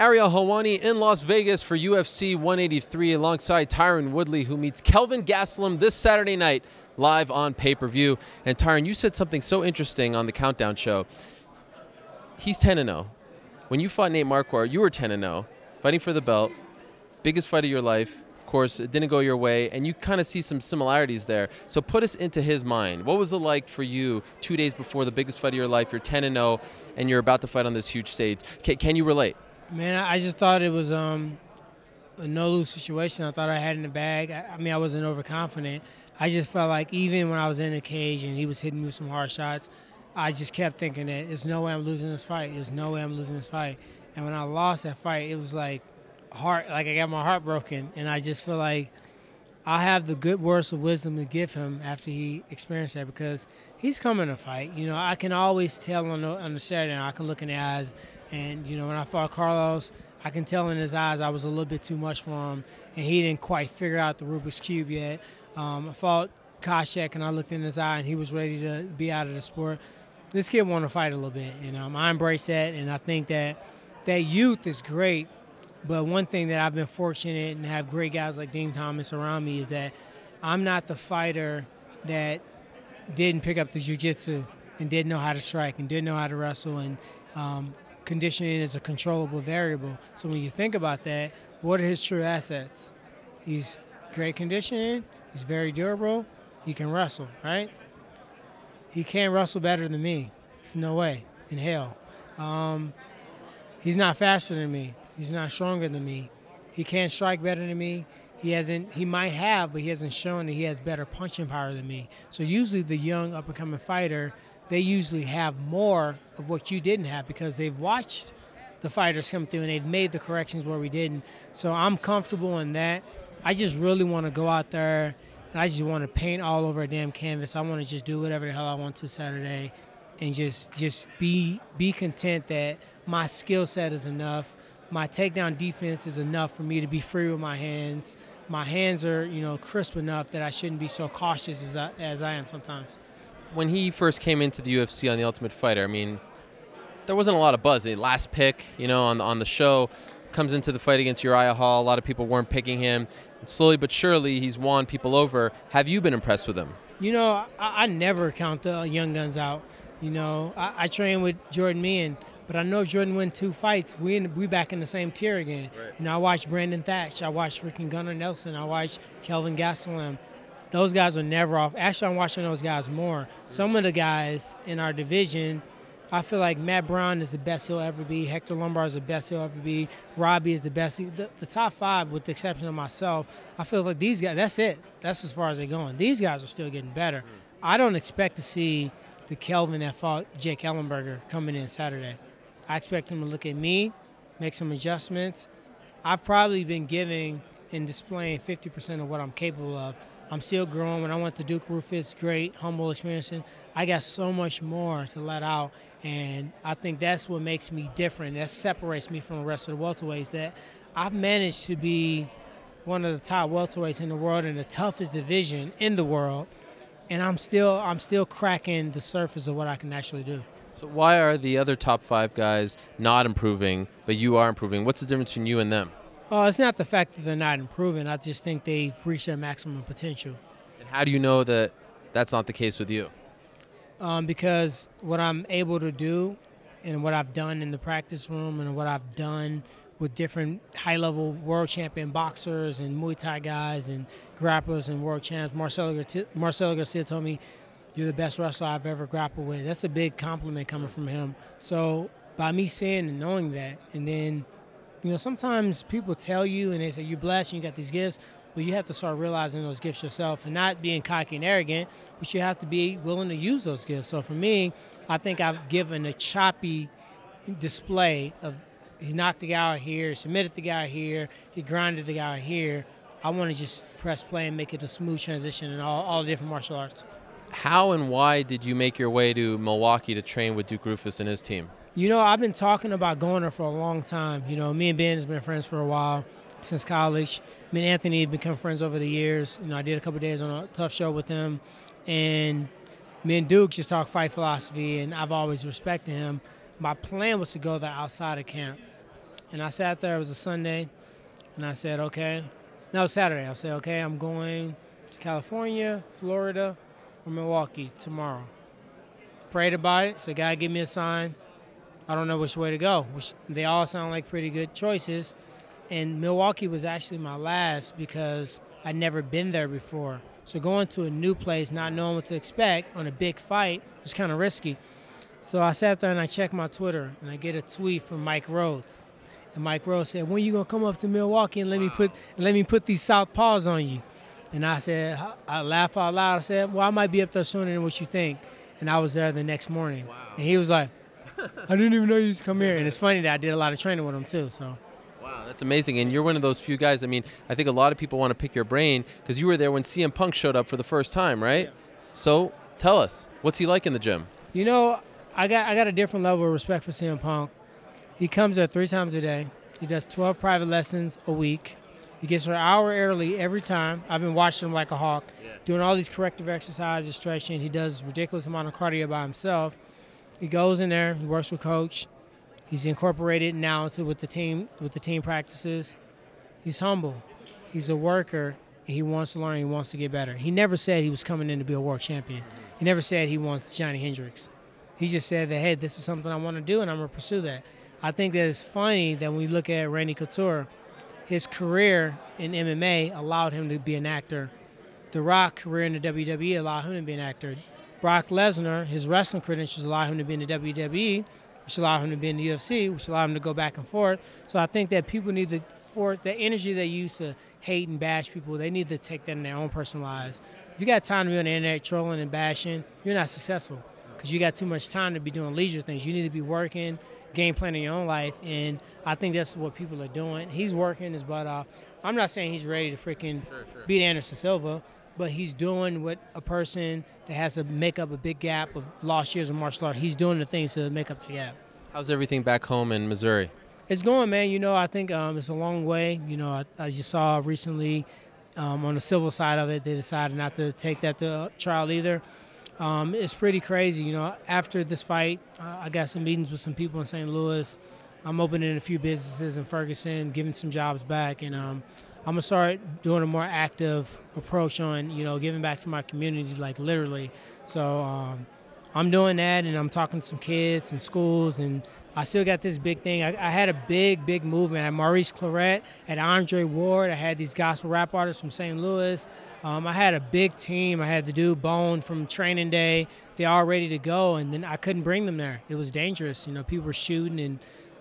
Ariel Helwani in Las Vegas for UFC 183 alongside Tyron Woodley, who meets Kelvin Gastelum this Saturday night live on pay-per-view. And Tyron, you said something so interesting on the Countdown show. He's 10-0. When you fought Nate Marquardt, you were 10-0, fighting for the belt, biggest fight of your life. Of course, it didn't go your way, and you kind of see some similarities there. So put us into his mind. What was it like for you 2 days before the biggest fight of your life? You're 10-0, and you're about to fight on this huge stage. Can you relate? Man, I just thought it was a no-lose situation. I thought I had in the bag. I mean, I wasn't overconfident. I just felt like even when I was in the cage and he was hitting me with some hard shots, I just kept thinking that there's no way I'm losing this fight. There's no way I'm losing this fight. And when I lost that fight, it was like I got my heart broken. And I just feel like I have the good words of wisdom to give him after he experienced that, because he's coming to fight. You know, I can always tell on the Saturday, I can look in the eyes. And, you know, when I fought Carlos, I can tell in his eyes I was a little bit too much for him, and he didn't quite figure out the Rubik's Cube yet. I fought Koscheck, and I looked in his eye, and he was ready to be out of the sport. This kid wanted to fight a little bit, and I embrace that, and I think that youth is great. But one thing that I've been fortunate and have great guys like Dean Thomas around me is that I'm not the fighter that didn't pick up the jiu-jitsu and didn't know how to strike and didn't know how to wrestle, and conditioning is a controllable variable. So when you think about that, what are his true assets? He's great conditioning, he's very durable, he can wrestle, right? He can't wrestle better than me. There's no way in hell. He's not faster than me. He's not stronger than me. He can't strike better than me. He might have, but he hasn't shown that he has better punching power than me. So usually the young up-and-coming fighter, they usually have more of what you didn't have because they've watched the fighters come through and they've made the corrections where we didn't. So I'm comfortable in that. I just really want to go out there and I just want to paint all over a damn canvas. I want to just do whatever the hell I want to Saturday and just be content that my skill set is enough. My takedown defense is enough for me to be free with my hands. My hands are, you know, crisp enough that I shouldn't be so cautious as I am sometimes. When he first came into the UFC on The Ultimate Fighter, I mean, there wasn't a lot of buzz. The last pick, you know, on the show, comes into the fight against Uriah Hall. A lot of people weren't picking him. And slowly but surely, he's won people over. Have you been impressed with him? You know, I never count the young guns out. You know, I train with Jordan Meehan, but I know if Jordan win 2 fights, we back in the same tier again. Right. You know, I watched Brandon Thatch. I watched freaking Gunnar Nelson. I watched Kelvin Gastelum. Those guys are never off. Actually, I'm watching those guys more. Some of the guys in our division, I feel like Matt Brown is the best he'll ever be. Hector Lombard is the best he'll ever be. Robbie is the best. The top 5, with the exception of myself, I feel like these guys, that's it. That's as far as they're going. These guys are still getting better. I don't expect to see the Kelvin that fought Jake Ellenberger coming in Saturday. I expect him to look at me, make some adjustments. I've probably been giving and displaying 50% of what I'm capable of. I'm still growing. When I went to Duke Roufus, great, humble experience. I got so much more to let out, and I think that's what makes me different. That separates me from the rest of the welterweights, that I've managed to be one of the top welterweights in the world in the toughest division in the world, and I'm still cracking the surface of what I can actually do. So why are the other top 5 guys not improving, but you are improving? What's the difference between you and them? It's not the fact that they're not improving. I just think they've reached their maximum potential. And how do you know that that's not the case with you? Because what I'm able to do and what I've done in the practice room and what I've done with different high-level world champion boxers and Muay Thai guys and grapplers and world champs. Marcelo Garcia told me, "You're the best wrestler I've ever grappled with." That's a big compliment coming from him. So by me saying and knowing that, and then, you know, sometimes people tell you and they say you're blessed and you got these gifts, but you have to start realizing those gifts yourself and not being cocky and arrogant, but you have to be willing to use those gifts. So for me, I think I've given a choppy display of he knocked the guy out here, he submitted the guy here, he grinded the guy here. I want to just press play and make it a smooth transition in all the different martial arts. How and why did you make your way to Milwaukee to train with Duke Roufus and his team? You know, I've been talking about going there for a long time. You know, me and Ben has been friends for a while, since college. Me and Anthony have become friends over the years. You know, I did a couple of days on a tough show with him. And me and Duke just talk fight philosophy, and I've always respected him. My plan was to go there outside of camp. And I sat there. It was a Sunday. And I said, okay. No, Saturday. I said, okay, I'm going to California, Florida, or Milwaukee tomorrow. Prayed about it. Said, God, give me a sign. I don't know which way to go. They all sound like pretty good choices. And Milwaukee was actually my last because I'd never been there before. So going to a new place, not knowing what to expect on a big fight was kind of risky. So I sat there and I checked my Twitter, and I get a tweet from Mike Rhodes. And Mike Rhodes said, when you going to come up to Milwaukee and let me put these southpaws on you? And I said, I laughed out loud. I said, well, I might be up there sooner than what you think. And I was there the next morning. Wow. And he was like, I didn't even know you used to come here. And it's funny that I did a lot of training with him too. So. Wow, that's amazing. And you're one of those few guys. I mean, I think a lot of people want to pick your brain because you were there when CM Punk showed up for the first time, right? Yeah. So tell us, what's he like in the gym? You know, I got a different level of respect for CM Punk. He comes there 3 times a day. He does 12 private lessons a week. He gets there an hour early every time. I've been watching him like a hawk, doing all these corrective exercises, stretching. He does a ridiculous amount of cardio by himself. He goes in there. He works with coach. He's incorporated now with the team practices. He's humble. He's a worker. He wants to learn. He wants to get better. He never said he was coming in to be a world champion. He never said he wants Johnny Hendricks. He just said that, hey, this is something I want to do, and I'm going to pursue that. I think that it's funny that when we look at Randy Couture, his career in MMA allowed him to be an actor. The Rock career in the WWE allowed him to be an actor. Brock Lesnar, his wrestling credentials allowed him to be in the WWE, which allowed him to be in the UFC, which allowed him to go back and forth. So I think that people need the energy they use to hate and bash people, they need to take that in their own personal lives. If you got time to be on the internet trolling and bashing, you're not successful because you got too much time to be doing leisure things. You need to be working, game planning your own life, and I think that's what people are doing. He's working his butt off. I'm not saying he's ready to freaking beat Anderson Silva, but he's doing what a person that has to make up a big gap of lost years of martial art, he's doing the things to make up the gap. How's everything back home in Missouri? It's going, man. You know, I think it's a long way. You know, I just saw recently on the civil side of it, they decided not to take that to trial either. It's pretty crazy. You know, after this fight, I got some meetings with some people in St. Louis. I'm opening a few businesses in Ferguson, giving some jobs back, and I'm going to start doing a more active approach on, you know, giving back to my community, like literally. So I'm doing that, and I'm talking to some kids and schools, and I still got this big thing. I had a big movement. I had Maurice Claret, I had Andre Ward, I had these gospel rap artists from St. Louis. I had a big team. I had the dude Bone from Training Day. They all ready to go, and then I couldn't bring them there. It was dangerous. You know, people were shooting and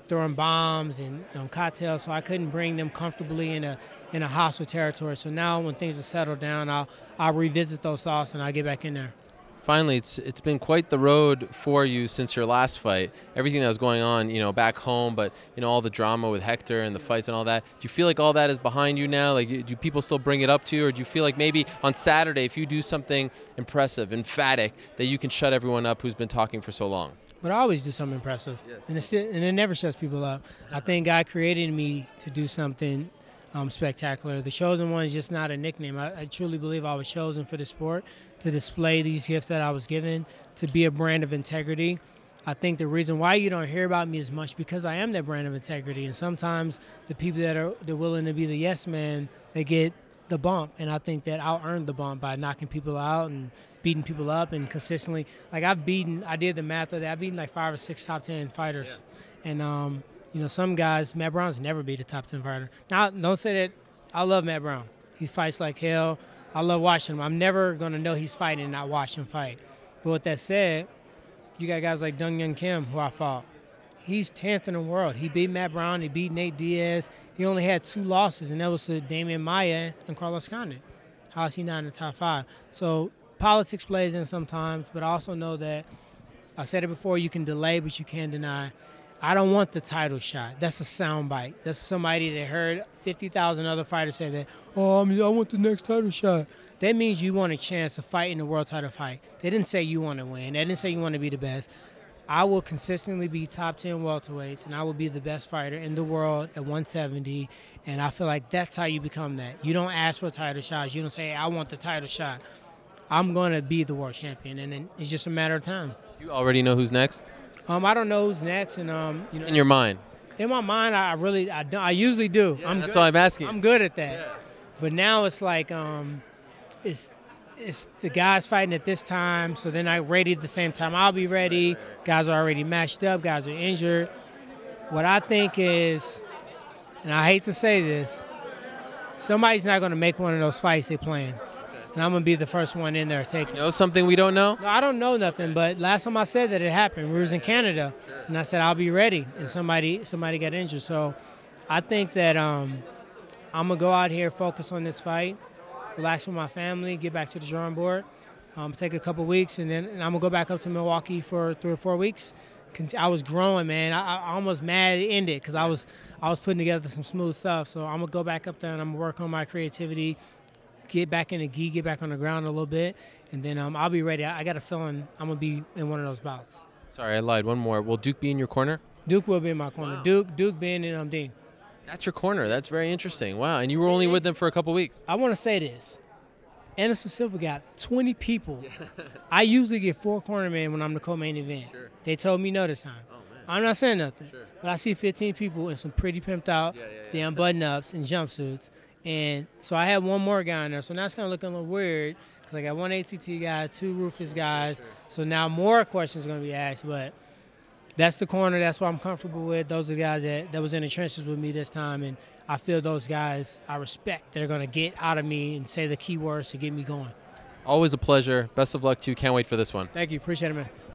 throwing bombs and cocktails, so I couldn't bring them comfortably in a hostile territory. So now when things are settled down, I'll revisit those thoughts and I'll get back in there. Finally, it's been quite the road for you since your last fight. Everything that was going on, you know, back home, but you know, all the drama with Hector and the fights and all that. Do you feel like all that is behind you now? Like, do people still bring it up to you, or do you feel like maybe on Saturday, if you do something impressive, emphatic, that you can shut everyone up who's been talking for so long? But I always do something impressive, yes. And it never shuts people up. I think God created me to do something spectacular. The Chosen One is just not a nickname. I truly believe I was chosen for the sport, to display these gifts that I was given, to be a brand of integrity. I think the reason why you don't hear about me as much because I am that brand of integrity. And sometimes the people they're willing to be the yes man, they get the bump. And I think that I'll earn the bump by knocking people out and beating people up and consistently. Like I did the math of that. I've beaten like 5 or 6 top 10 fighters. Yeah. And you know, some guys, Matt Brown's never beat a top 10 fighter. Now, don't say that. I love Matt Brown. He fights like hell. I love watching him. I'm never going to know he's fighting and not watch him fight. But with that said, you got guys like Dong Young Kim, who I fought. He's 10th in the world. He beat Matt Brown. He beat Nate Diaz. He only had 2 losses, and that was to Damian Maia and Carlos Condit. How is he not in the top 5? So politics plays in sometimes, but I also know that, I said it before, you can delay, but you can't deny. I don't want the title shot. That's a soundbite. That's somebody that heard 50,000 other fighters say that, oh, I want the next title shot. That means you want a chance to fight in the world title fight. They didn't say you want to win. They didn't say you want to be the best. I will consistently be top 10 welterweights, and I will be the best fighter in the world at 170, and I feel like that's how you become that. You don't ask for title shots. You don't say, hey, I want the title shot. I'm going to be the world champion, and then it's just a matter of time. You already know who's next? I don't know who's next, and you know, in your mind. In my mind, I usually do. Yeah, that's why I'm asking. I'm good at that. Yeah. But now it's like it's the guys fighting at this time, so they're not ready at the same time I'll be ready. Right. Guys are already matched up. Guys are injured. What I think is, and I hate to say this, somebody's not going to make one of those fights they plan. And I'm going to be the first one in there taking it. You know something we don't know? No, I don't know nothing, but last time I said that it happened, we was in Canada, and I said I'll be ready, and somebody got injured. So I think that I'm going to go out here, focus on this fight, relax with my family, get back to the drawing board, take a couple weeks, and then I'm going to go back up to Milwaukee for 3 or 4 weeks. I was growing, man. I almost mad it ended because I was putting together some smooth stuff. So I'm going to go back up there, and I'm going to work on my creativity, get back in the gi, get back on the ground a little bit, and then I'll be ready. I got a feeling I'm going to be in one of those bouts. Sorry, I lied. One more. Will Duke be in your corner? Duke will be in my corner. Wow. Duke being in Dean. That's your corner. That's very interesting. Wow, and you were only with them for a couple weeks. I want to say this. Anderson Silva got 20 people. I usually get 4 cornermen when I'm the co-main event. Sure. They told me no this time. Oh, man. I'm not saying nothing. Sure. But I see 15 people in some pretty pimped out damn button-ups and jumpsuits. And so I had one more guy in there. So now it's kind of looking a little weird because I got 1 ATT guy, 2 Roufus guys. Sure. So now more questions are going to be asked. But that's the corner. That's what I'm comfortable with. Those are the guys that was in the trenches with me this time. And I feel those guys I respect. They're going to get out of me and say the key words to get me going. Always a pleasure. Best of luck to you. Can't wait for this one. Thank you. Appreciate it, man.